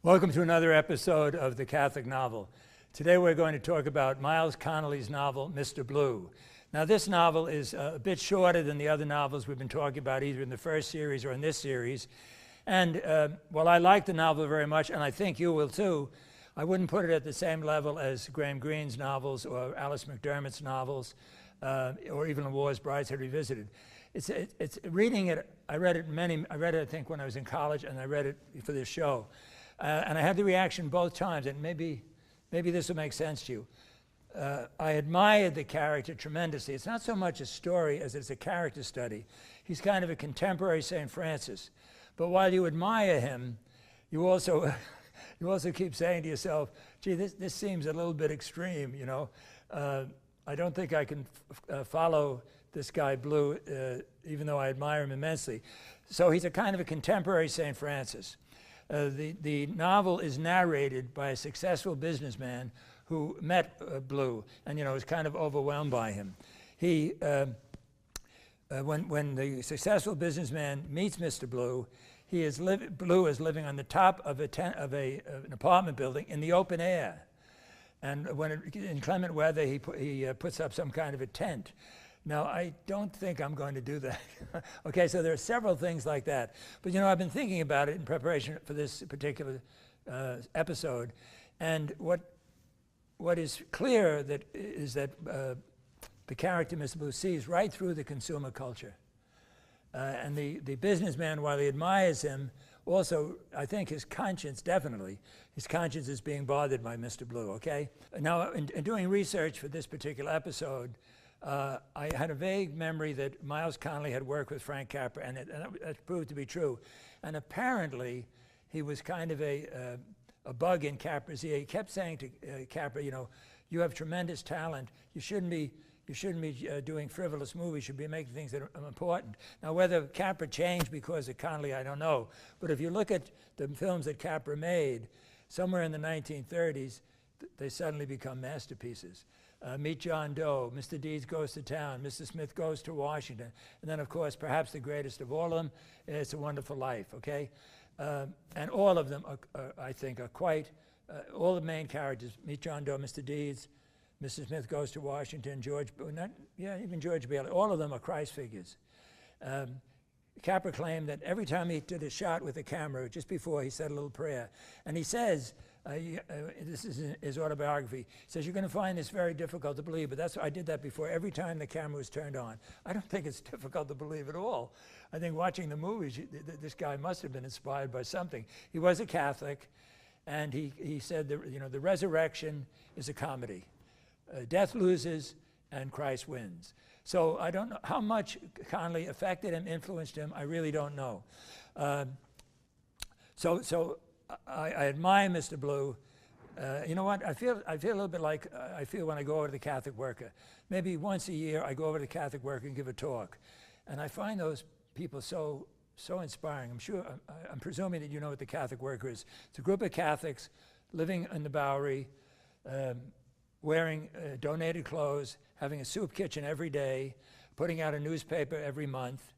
Welcome to another episode of The Catholic Novel. Today we're going to talk about Miles Connolly's novel, Mr. Blue. Now this novel is a bit shorter than the other novels we've been talking about either in the first series or in this series. And while I like the novel very much, and I think you will too, I wouldn't put it at the same level as Graham Greene's novels or Alice McDermott's novels or even War's Brideshead Revisited. It's reading it, I read it I think when I was in college, and I read it for this show. And I had the reaction both times, and maybe this will make sense to you. I admired the character tremendously. It's not so much a story as it's a character study. He's kind of a contemporary St. Francis. But while you admire him, you also keep saying to yourself, gee, this seems a little bit extreme, you know. I don't think I can follow this guy Blue, even though I admire him immensely. So he's a kind of a contemporary St. Francis. The novel is narrated by a successful businessman who met Blue and, was kind of overwhelmed by him. He, when the successful businessman meets Mr. Blue, Blue is living on the top of an apartment building in the open air. And when in inclement weather, he puts up some kind of a tent. Now, I don't think I'm going to do that. Okay, so there are several things like that. But, I've been thinking about it in preparation for this particular episode. And what is clear is that the character Mr. Blue sees right through the consumer culture. And the businessman, while he admires him, also, I think his conscience is being bothered by Mr. Blue, okay? Now, in doing research for this particular episode, I had a vague memory that Miles Connolly had worked with Frank Capra, and that proved to be true. And apparently, he was kind of a bug in Capra's ear. He kept saying to Capra, you have tremendous talent. You shouldn't be doing frivolous movies. You should be making things that are important. Now, whether Capra changed because of Connolly, I don't know. But if you look at the films that Capra made, somewhere in the 1930s, they suddenly become masterpieces. Meet John Doe, Mr. Deeds Goes to Town, Mr. Smith Goes to Washington, and then, of course, perhaps the greatest of all of them, It's a Wonderful Life, okay? And all of them, I think, are quite, all the main characters, Meet John Doe, Mr. Deeds, Mr. Smith Goes to Washington, even George Bailey, all of them are Christ figures. Capra claimed that every time he did a shot with a camera, just before he said a little prayer, and he says, this is in his autobiography, he says, you're going to find this very difficult to believe, but I did that before every time the camera was turned on. I don't think it's difficult to believe at all. I think watching the movies, this guy must have been inspired by something. He was a Catholic, and he said that, the resurrection is a comedy. Death loses and Christ wins. So I don't know how much Connolly affected him, influenced him. I really don't know. So I admire Mr. Blue. You know what? I feel a little bit like I feel when I go over to the Catholic Worker. Maybe once a year I go over to the Catholic Worker and give a talk, and I find those people so inspiring. I'm presuming that you know what the Catholic Worker is. It's a group of Catholics living in the Bowery, wearing donated clothes, having a soup kitchen every day, putting out a newspaper every month,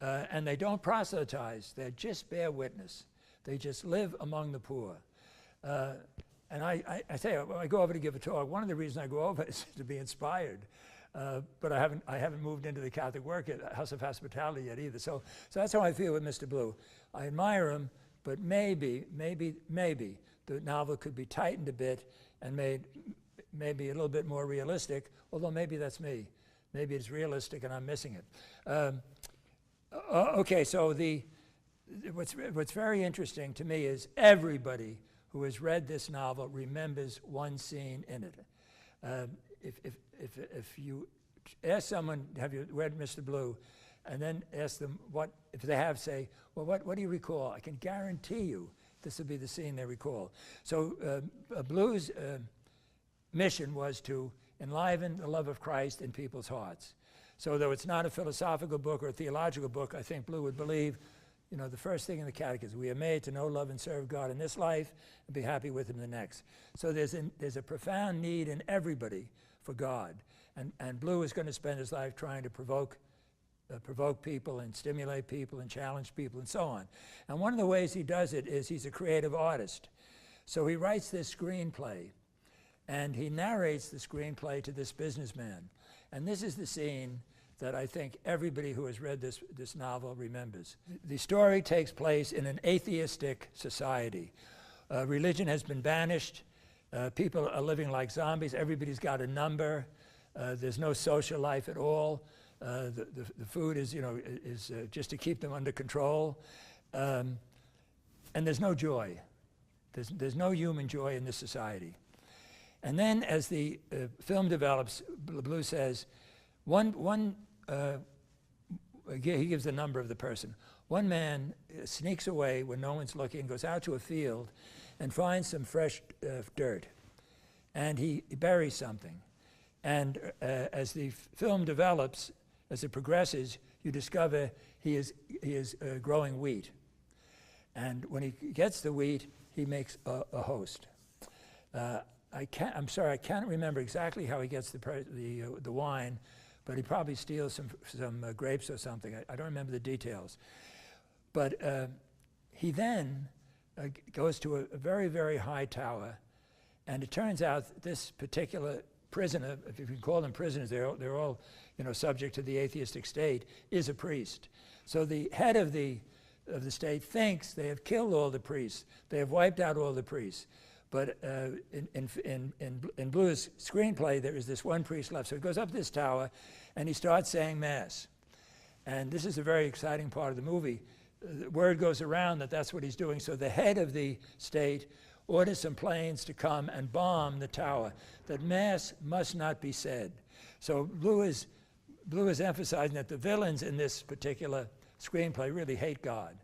and they don't proselytize. They just bear witness. They just live among the poor. And I tell you, when I go over to give a talk, one of the reasons I go over is to be inspired. But I haven't moved into the Catholic work at House of Hospitality yet either. So that's how I feel with Mr. Blue. I admire him, but maybe the novel could be tightened a bit and made maybe a little bit more realistic, although maybe that's me. Maybe it's realistic and I'm missing it. Okay, so what's very interesting to me is everybody who has read this novel remembers one scene in it. If you ask someone, have you read Mr. Blue, and then ask them what, if they have, say, well, what do you recall? I can guarantee you this will be the scene they recall. So Blue's mission was to enliven the love of Christ in people's hearts. So though it's not a philosophical book or a theological book, I think Blue would believe, the first thing in the catechism, we are made to know, love, and serve God in this life and be happy with him in the next. So there's a profound need in everybody for God. And Blue is going to spend his life trying to provoke people and stimulate people and challenge people and so on. And one of the ways he does it is he's a creative artist. So he writes this screenplay, and he narrates the screenplay to this businessman. And this is the scene that I think everybody who has read this novel remembers. The story takes place in an atheistic society. Religion has been banished. People are living like zombies. Everybody's got a number. There's no social life at all. The food is, is just to keep them under control. And there's no joy. There's no human joy in this society. And then as the film develops, Blue says, he gives the number of the person. One man sneaks away when no one's looking, goes out to a field and finds some fresh dirt. And he buries something. And as the film develops, as it progresses, you discover he is growing wheat. And when he gets the wheat, he makes a host. I'm sorry, I can't remember exactly how he gets the wine, but he probably steals some grapes or something. I don't remember the details. But he then goes to a very, very high tower, and it turns out that this particular prisoner, if you can call them prisoners, they're all subject to the atheistic state, is a priest. So the head of the state thinks they have killed all the priests. They have wiped out all the priests. But in Blue's screenplay, there is this one priest left. So he goes up this tower, and he starts saying Mass. And this is a very exciting part of the movie. The word goes around that that's what he's doing. So the head of the state orders some planes to come and bomb the tower, that Mass must not be said. So Blue is emphasizing that the villains in this particular screenplay really hate God.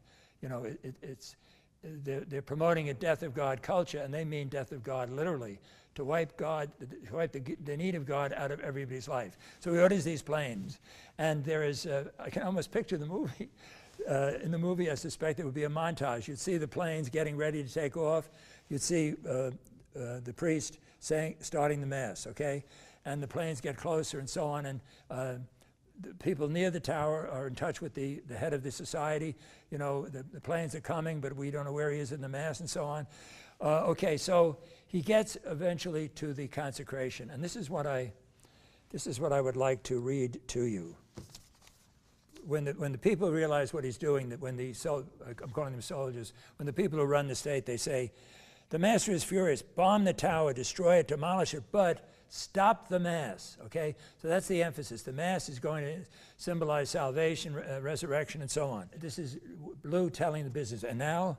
They're promoting a death of God culture, and they mean death of God literally, to wipe the need of God out of everybody's life. So he orders these planes, and there is, I can almost picture the movie. In the movie, I suspect it would be a montage. You'd see the planes getting ready to take off. You'd see the priest starting the Mass, okay? And the planes get closer and so on, and the people near the tower are in touch with the head of the society. The planes are coming, but we don't know where he is in the Mass and so on. Okay, so he gets eventually to the consecration, and this is what I would like to read to you. When the people realize what he's doing, that when I'm calling them soldiers, when the people who run the state, they say, the master is furious, bomb the tower, destroy it, demolish it, but stop the Mass, okay? So that's the emphasis. The Mass is going to symbolize salvation, resurrection, and so on. This is Blue telling the business. And now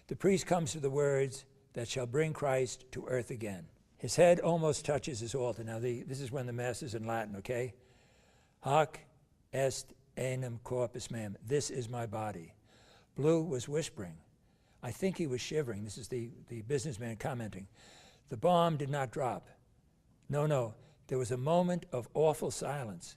the priest comes to the words that shall bring Christ to earth again. His head almost touches his altar. Now this is when the Mass is in Latin, okay? Hoc est enim corpus meum. This is my body. Blue was whispering. I think he was shivering. This is the businessman commenting. The bomb did not drop. No, there was a moment of awful silence.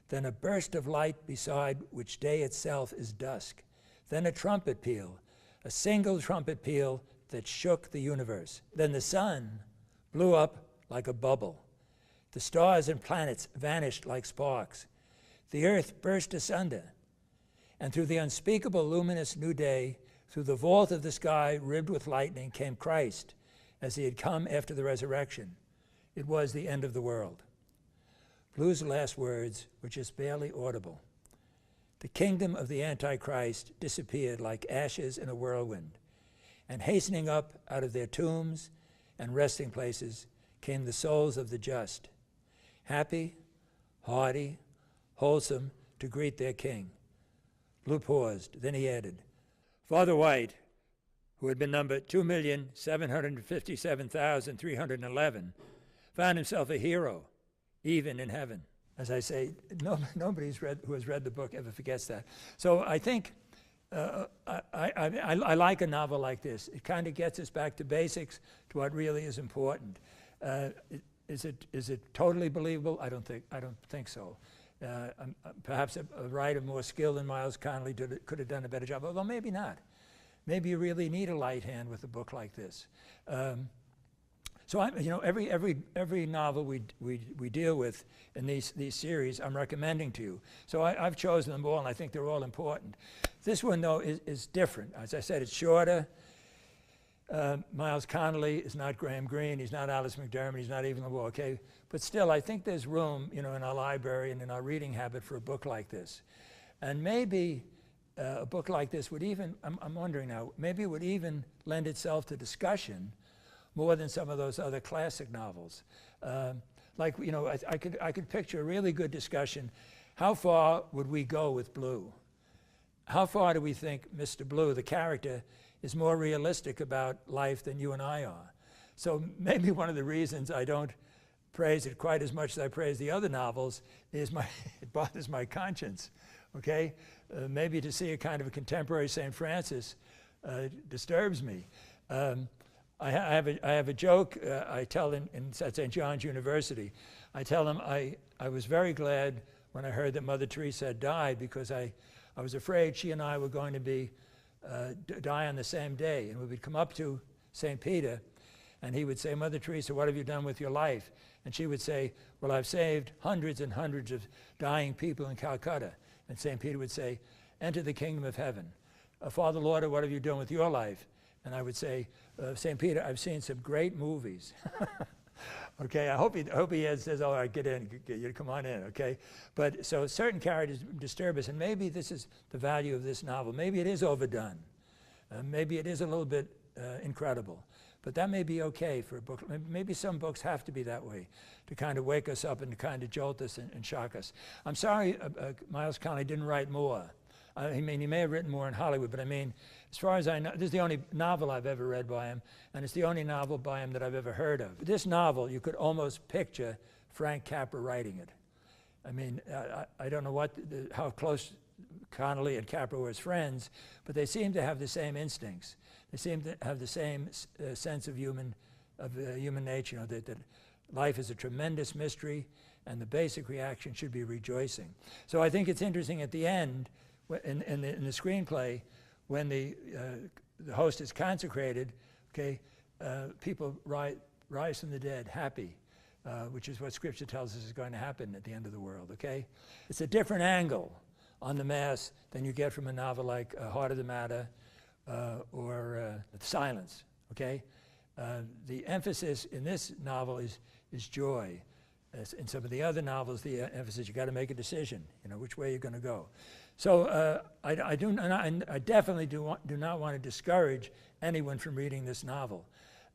Then a burst of light beside which day itself is dusk. Then a trumpet peal, a single trumpet peal that shook the universe. Then the sun blew up like a bubble. The stars and planets vanished like sparks. The earth burst asunder. And through the unspeakable luminous new day, through the vault of the sky ribbed with lightning, came Christ as he had come after the resurrection. It was the end of the world. Blue's last words were just barely audible. The kingdom of the Antichrist disappeared like ashes in a whirlwind, and hastening up out of their tombs and resting places came the souls of the just, happy, hearty, wholesome, to greet their king. Blue paused, then he added, Father White, who had been numbered 2,757,311, found himself a hero, even in heaven. As I say, nobody who has read the book ever forgets that. So I think I like a novel like this. It kind of gets us back to basics, to what really is important. Is it totally believable? I don't think so. Perhaps a writer more skilled than Miles Connolly could have done a better job, although maybe not. Maybe you really need a light hand with a book like this. So every novel we deal with in these series, I'm recommending to you. So I've chosen them all, and I think they're all important. This one, though, is different. As I said, it's shorter. Miles Connolly is not Graham Greene, he's not Alice McDermott, he's not Evelyn Waugh, okay? But still, I think there's room, you know, in our library and in our reading habit for a book like this. And maybe a book like this would even, I'm wondering now, maybe it would even lend itself to discussion more than some of those other classic novels. Like, you know, I could picture a really good discussion. How far would we go with Blue? How far do we think Mr. Blue, the character, is more realistic about life than you and I are? So maybe one of the reasons I don't praise it quite as much as I praise the other novels is it bothers my conscience, okay? Maybe to see a kind of a contemporary St. Francis disturbs me. I have a joke I tell at St. John's University. I tell them I was very glad when I heard that Mother Teresa had died, because I was afraid she and I were going to die on the same day. And we would come up to St. Peter, and he would say, Mother Teresa, what have you done with your life? And she would say, well, I've saved hundreds and hundreds of dying people in Calcutta. And St. Peter would say, enter the kingdom of heaven. Father Lauder, what have you done with your life? And I would say, St. Peter, I've seen some great movies. Okay, I hope he says, all right, get in, come on in, okay? But so certain characters disturb us, and maybe this is the value of this novel. Maybe it is overdone. Maybe it is a little bit incredible. But that may be okay for a book. Maybe some books have to be that way, to kind of wake us up and to kind of jolt us and shock us. I'm sorry Miles Connolly didn't write more. I mean, he may have written more in Hollywood, but I mean, as far as I know, this is the only novel I've ever read by him, and it's the only novel by him that I've ever heard of. This novel, you could almost picture Frank Capra writing it. I mean, I don't know how close Connolly and Capra were as friends, but they seem to have the same instincts. They seem to have the same sense of human nature, you know, that life is a tremendous mystery, and the basic reaction should be rejoicing. So I think it's interesting at the end, in the screenplay, when the host is consecrated, okay, people rise from the dead happy, which is what Scripture tells us is going to happen at the end of the world, okay? It's a different angle on the Mass than you get from a novel like Heart of the Matter or Silence, okay? The emphasis in this novel is joy. In some of the other novels, the emphasis, you got to make a decision, you know, which way you're going to go. So I definitely do not want to discourage anyone from reading this novel.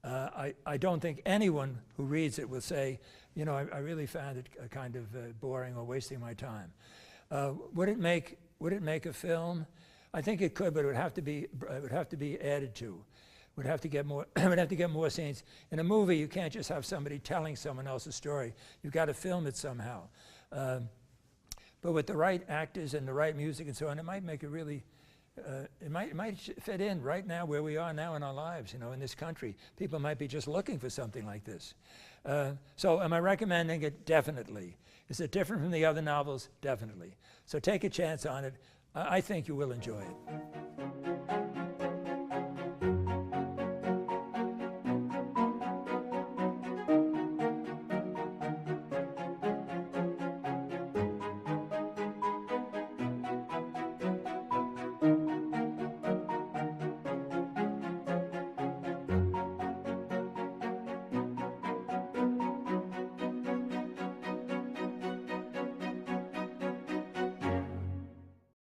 I don't think anyone who reads it will say, you know, I really found it kind of boring or wasting my time. Would it make a film? I think it could, but it would have to be added to. Would have to get more. Would have to get more scenes. In a movie, you can't just have somebody telling someone else's story. You've got to film it somehow. But with the right actors and the right music and so on, it might make it really. It might fit in right now where we are now in our lives. You know, in this country, people might be just looking for something like this. So, am I recommending it? Definitely. Is it different from the other novels? Definitely. So take a chance on it. I think you will enjoy it.